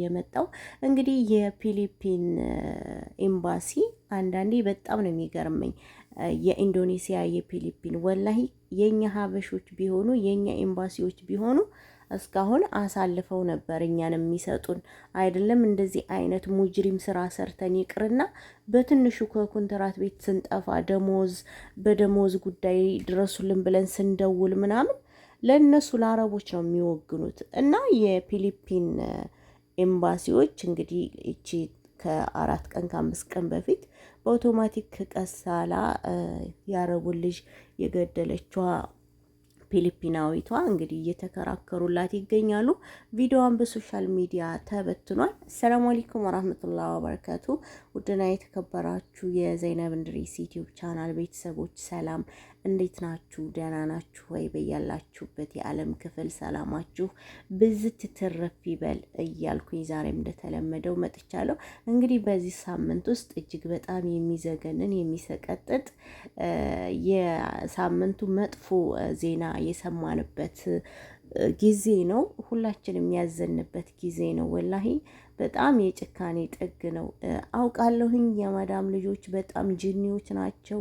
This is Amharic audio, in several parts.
የመጣው እንግዲህ የፊሊፒን ኤምባሲ አንዳንዴ በጣም ነው የሚገርመኝ። የኢንዶኔሲያ የፊሊፒን ወላሂ የኛ ሀበሾች ቢሆኑ የኛ ኤምባሲዎች ቢሆኑ እስካሁን አሳልፈው ነበር እኛን የሚሰጡን። አይደለም እንደዚህ አይነት ሙጅሪም ስራ ሰርተን ይቅርና በትንሹ ከኮንትራት ቤት ስንጠፋ በደሞዝ ጉዳይ ድረሱልን ብለን ስንደውል ምናምን ለእነሱ ለአረቦች ነው የሚወግኑት። እና የፊሊፒን ኤምባሲዎች እንግዲህ እቺ ከ4 ቀን ከ5 ቀን በፊት በአውቶማቲክ ቀሳላ ያረቡን ልጅ የገደለችዋ ፊሊፒናዊቷ እንግዲህ እየተከራከሩላት ይገኛሉ። ቪዲዮዋን በሶሻል ሚዲያ ተበትኗል። ሰላም አለይኩም ወራህመቱላሂ ወበረካቱ። ውድና የተከበራችሁ የዘይነብ እንድሪስ ዩቲዩብ ቻናል ቤተሰቦች ሰላም፣ እንዴት ናችሁ? ደህና ናችሁ ወይ? በያላችሁበት የዓለም ክፍል ሰላማችሁ ብዝት ትረፍ ይበል እያልኩኝ ዛሬም እንደተለመደው መጥቻለሁ። እንግዲህ በዚህ ሳምንት ውስጥ እጅግ በጣም የሚዘገንን የሚሰቀጥጥ የሳምንቱ መጥፎ ዜና የሰማንበት ጊዜ ነው። ሁላችንም ያዘንበት ጊዜ ነው። ወላሂ በጣም የጭካኔ ጥግ ነው። አውቃለሁኝ የማዳም ልጆች በጣም ጅኒዎች ናቸው።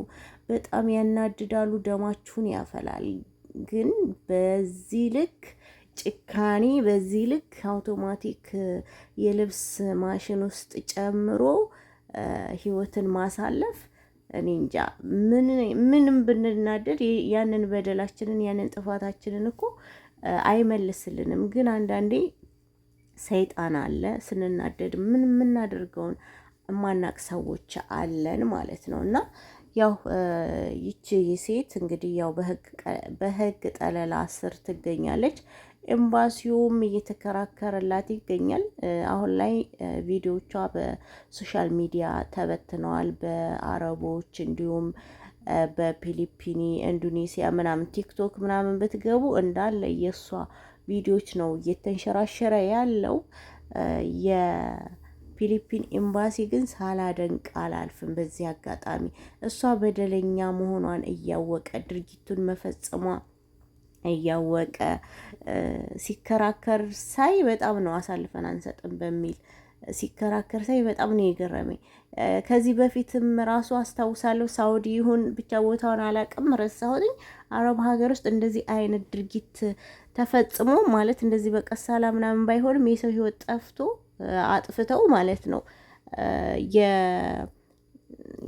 በጣም ያናድዳሉ፣ ደማችሁን ያፈላል። ግን በዚህ ልክ ጭካኔ፣ በዚህ ልክ አውቶማቲክ የልብስ ማሽን ውስጥ ጨምሮ ህይወትን ማሳለፍ እኔ እንጃ። ምንም ብንናደድ ያንን በደላችንን ያንን ጥፋታችንን እኮ አይመልስልንም። ግን አንዳንዴ ሰይጣን አለ፣ ስንናደድ ምን የምናደርገውን የማናቅ ሰዎች አለን ማለት ነው። እና ያው ይቺ ሴት እንግዲህ ያው በህግ ጠለላ ስር ትገኛለች። ኤምባሲውም እየተከራከረላት ይገኛል። አሁን ላይ ቪዲዮቿ በሶሻል ሚዲያ ተበትነዋል። በአረቦች እንዲሁም በፊሊፒኒ፣ ኢንዶኔሲያ ምናምን ቲክቶክ ምናምን ብትገቡ እንዳለ የእሷ ቪዲዮች ነው እየተንሸራሸረ ያለው። የፊሊፒን ኤምባሲ ግን ሳላደንቅ አላልፍም። በዚህ አጋጣሚ እሷ በደለኛ መሆኗን እያወቀ ድርጊቱን መፈጸሟ እያወቀ ሲከራከር ሳይ በጣም ነው አሳልፈን አንሰጥም በሚል ሲከራከር ሳይ በጣም ነው የገረመኝ። ከዚህ በፊትም ራሱ አስታውሳለሁ፣ ሳውዲ ይሁን ብቻ ቦታውን አላውቅም ረሳሁትኝ፣ አረብ ሀገር ውስጥ እንደዚህ አይነት ድርጊት ተፈጽሞ ማለት እንደዚህ በቀሳላ ምናምን ባይሆንም የሰው ህይወት ጠፍቶ አጥፍተው ማለት ነው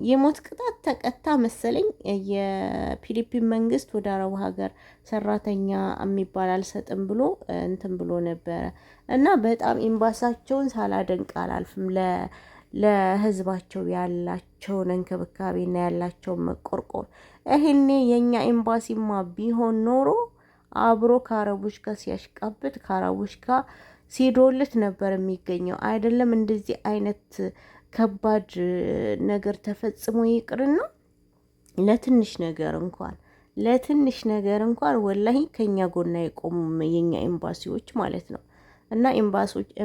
የሞት ቅጣት ተቀጣ መሰለኝ። የፊሊፒን መንግስት ወደ አረብ ሀገር ሰራተኛ የሚባል አልሰጥም ብሎ እንትን ብሎ ነበረ። እና በጣም ኤምባሳቸውን ሳላደንቅ አላልፍም። ለህዝባቸው ያላቸውን እንክብካቤና ያላቸውን መቆርቆር። ይሄኔ የኛ ኤምባሲማ ቢሆን ኖሮ አብሮ ከአረቦች ጋር ሲያሽቃብጥ ከአረቦች ጋር ሲዶልት ነበር የሚገኘው። አይደለም እንደዚህ አይነት ከባድ ነገር ተፈጽሞ ይቅርና ለትንሽ ነገር እንኳን ወላሂ ከኛ ጎና የቆሙም የኛ ኤምባሲዎች ማለት ነው። እና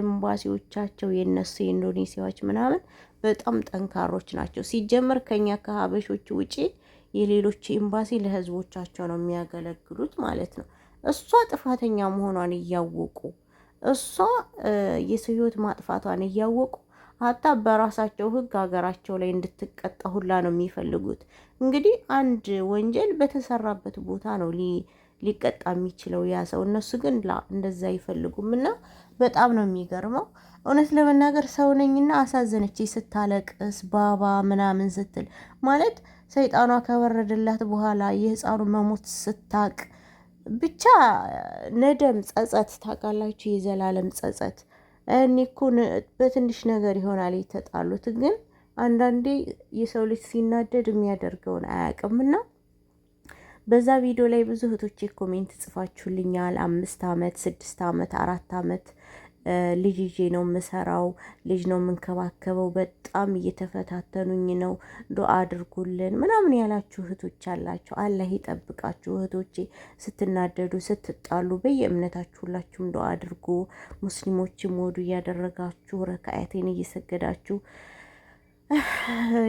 ኤምባሲዎቻቸው የነሱ የኢንዶኔሲያዎች ምናምን በጣም ጠንካሮች ናቸው። ሲጀመር ከኛ ከሀበሾች ውጪ የሌሎች ኤምባሲ ለህዝቦቻቸው ነው የሚያገለግሉት ማለት ነው። እሷ ጥፋተኛ መሆኗን እያወቁ እሷ የሰው ህይወት ማጥፋቷን እያወቁ ሀታ በራሳቸው ህግ ሀገራቸው ላይ እንድትቀጣ ሁላ ነው የሚፈልጉት። እንግዲህ አንድ ወንጀል በተሰራበት ቦታ ነው ሊቀጣ የሚችለው ያ ሰው። እነሱ ግን እንደዛ አይፈልጉም። እና በጣም ነው የሚገርመው። እውነት ለመናገር ሰው ነኝና አሳዘነች ስታለቅስ ባባ ምናምን ስትል ማለት ሰይጣኗ ከበረደላት በኋላ የህፃኑ መሞት ስታቅ ብቻ ነደም ጸጸት፣ ታውቃላችሁ፣ የዘላለም ጸጸት። እኔ እኮ በትንሽ ነገር ይሆናል የተጣሉት፣ ግን አንዳንዴ የሰው ልጅ ሲናደድ የሚያደርገውን አያውቅምና በዛ ቪዲዮ ላይ ብዙ እህቶቼ ኮሜንት ጽፋችሁልኛል። 5 ዓመት 6 ዓመት 4 ዓመት ልጅ ይዤ ነው የምሰራው፣ ልጅ ነው የምንከባከበው፣ በጣም እየተፈታተኑኝ ነው፣ ዱአ አድርጉልን ምናምን ያላችሁ እህቶች አላችሁ። አላህ ይጠብቃችሁ እህቶቼ። ስትናደዱ ስትጣሉ በየእምነታችሁ ሁላችሁም ዱአ አድርጉ። ሙስሊሞችም ወዱ እያደረጋችሁ ረካዓቴን እየሰገዳችሁ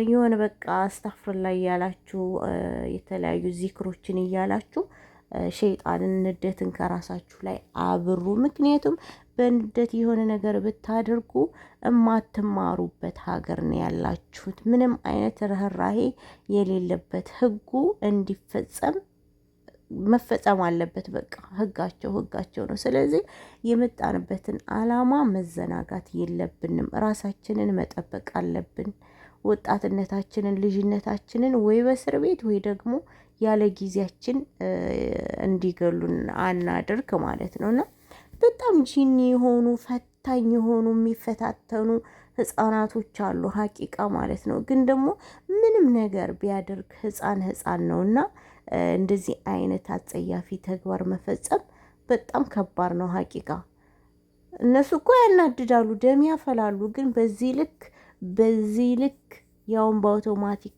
የሆነ በቃ አስታፍርላ እያላችሁ የተለያዩ ዚክሮችን እያላችሁ ሸይጣንን ንደትን ከራሳችሁ ላይ አብሩ። ምክንያቱም በንደት የሆነ ነገር ብታደርጉ እማትማሩበት ሀገር ነው ያላችሁት። ምንም አይነት ርህራሄ የሌለበት ህጉ እንዲፈጸም መፈጸም አለበት። በቃ ህጋቸው ነው። ስለዚህ የመጣንበትን አላማ መዘናጋት የለብንም። ራሳችንን መጠበቅ አለብን። ወጣትነታችንን ልጅነታችንን ወይ በእስር ቤት ወይ ደግሞ ያለ ጊዜያችን እንዲገሉን አናድርግ ማለት ነው። እና በጣም ጂኒ የሆኑ ፈታኝ የሆኑ የሚፈታተኑ ህፃናቶች አሉ ሀቂቃ ማለት ነው። ግን ደግሞ ምንም ነገር ቢያደርግ ህፃን ነው እና እንደዚህ አይነት አጸያፊ ተግባር መፈጸም በጣም ከባድ ነው ሀቂቃ። እነሱ እኮ ያናድዳሉ፣ ደም ያፈላሉ። ግን በዚህ ልክ ያውን በአውቶማቲክ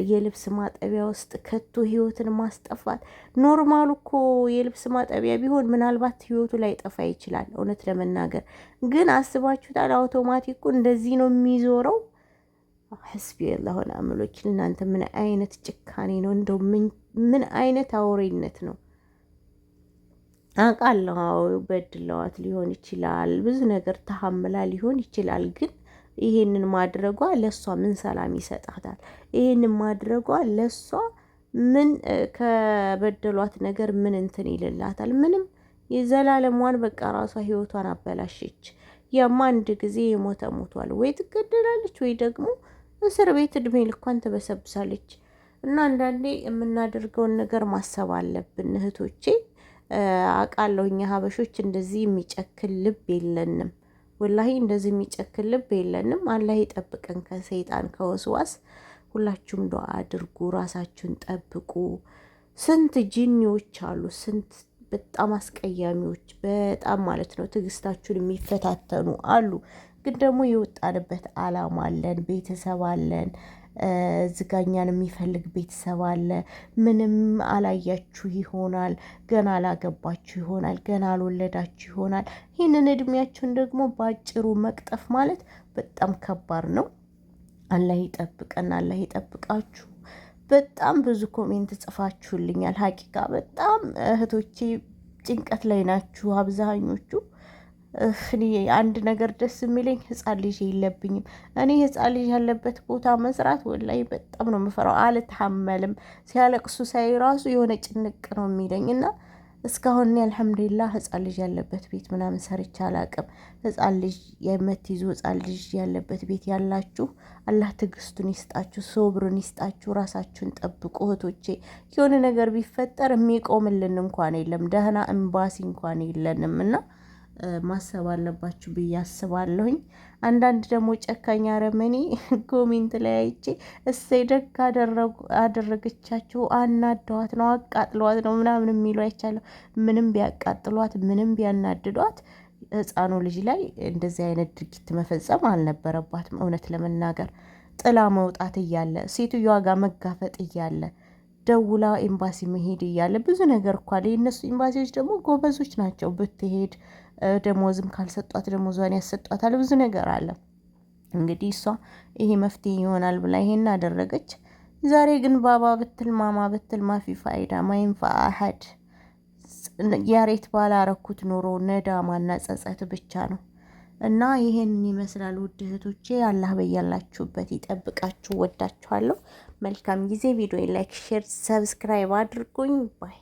የልብስ ማጠቢያ ውስጥ ከቶ ህይወትን ማስጠፋት። ኖርማሉ እኮ የልብስ ማጠቢያ ቢሆን ምናልባት ህይወቱ ላይ ጠፋ ይችላል። እውነት ለመናገር ግን አስባችሁታል? አውቶማቲኩ እንደዚህ ነው የሚዞረው። ሐስቢ አላህ ወኒዕመል ወኪል። እናንተ ምን አይነት ጭካኔ ነው? እንደው ምን አይነት አውሬነት ነው? አውቃለሁ በድለዋት ሊሆን ይችላል፣ ብዙ ነገር ተሐምላ ሊሆን ይችላል። ግን ይሄንን ማድረጓ ለሷ ምን ሰላም ይሰጣታል? ይሄንን ማድረጓ ለሷ ምን ከበደሏት ነገር ምን እንትን ይልላታል? ምንም። የዘላለሟን በቃ ራሷ ህይወቷን አበላሸች። ያማ አንድ ጊዜ የሞተ ሞቷል። ወይ ትገደላለች ወይ ደግሞ እስር ቤት እድሜ ልኳን ትበሰብሳለች። እና አንዳንዴ የምናደርገውን ነገር ማሰብ አለብን እህቶቼ። አውቃለሁ እኛ ሀበሾች እንደዚህ የሚጨክል ልብ የለንም። ወላሂ እንደዚህ የሚጨክል ልብ የለንም። አላህ ይጠብቀን ከሰይጣን ከወስዋስ። ሁላችሁም ዱዓ አድርጉ፣ ራሳችሁን ጠብቁ። ስንት ጂኒዎች አሉ፣ ስንት በጣም አስቀያሚዎች፣ በጣም ማለት ነው ትዕግስታችሁን የሚፈታተኑ አሉ። ግን ደግሞ የወጣንበት አላማ አለን፣ ቤተሰብ አለን፣ ዝጋኛን የሚፈልግ ቤተሰብ አለ። ምንም አላያችሁ ይሆናል፣ ገና አላገባችሁ ይሆናል፣ ገና አልወለዳችሁ ይሆናል። ይህንን እድሜያችሁን ደግሞ በአጭሩ መቅጠፍ ማለት በጣም ከባድ ነው። አላህ ይጠብቀን፣ አላህ ይጠብቃችሁ። በጣም ብዙ ኮሜንት ጽፋችሁልኛል። ሀቂቃ በጣም እህቶቼ ጭንቀት ላይ ናችሁ አብዛኞቹ። እኔ አንድ ነገር ደስ የሚለኝ ህፃን ልጅ የለብኝም። እኔ ህፃን ልጅ ያለበት ቦታ መስራት ወላሂ በጣም ነው የምፈራው። አልታመልም። ሲያለቅሱ ሳይ ራሱ የሆነ ጭንቅ ነው የሚለኝ እና እስካሁን እኔ አልሐምዱሊላህ ህፃን ልጅ ያለበት ቤት ምናምን ሰርቼ አላቅም። ህፃን ልጅ የምትይዙ ህፃን ልጅ ያለበት ቤት ያላችሁ አላህ ትዕግስቱን ይስጣችሁ፣ ሶብሩን ይስጣችሁ። ራሳችሁን ጠብቁ እህቶቼ። የሆነ ነገር ቢፈጠር የሚቆምልን እንኳን የለም፣ ደህና ኤምባሲ እንኳን የለንም እና ማሰብ አለባችሁ ብዬ አስባለሁኝ። አንዳንድ ደግሞ ጨካኝ አረመኔ ኮሜንት ላይ አይቼ እሰይ ደግ አደረገቻችሁ፣ አናደዋት ነው፣ አቃጥሏት ነው ምናምን የሚሉ አይቻለሁ። ምንም ቢያቃጥሏት ምንም ቢያናድዷት ህፃኑ ልጅ ላይ እንደዚህ አይነት ድርጊት መፈጸም አልነበረባትም። እውነት ለመናገር ጥላ መውጣት እያለ ሴትዮዋ ጋር መጋፈጥ እያለ ደውላ ኤምባሲ መሄድ እያለ ብዙ ነገር እኮ አለ። የእነሱ ኤምባሲዎች ደግሞ ጎበዞች ናቸው። ብትሄድ ደሞዝም ካልሰጧት ደሞዟን ያሰጧታል። ብዙ ነገር አለ። እንግዲህ እሷ ይሄ መፍትሄ ይሆናል ብላ ይሄን አደረገች። ዛሬ ግን ባባ ብትል ማማ ብትል ማፊ ፋይዳ ማይንፋ አሐድ። ያሬት ባላረኩት ኑሮ ነዳማና ጸጸት ብቻ ነው። እና ይሄንን ይመስላል ውድ እህቶቼ። አላህ በያላችሁበት ይጠብቃችሁ። ወዳችኋለሁ። መልካም ጊዜ። ቪዲዮ ላይክ፣ ሼር፣ ሰብስክራይብ አድርጉኝ ባይ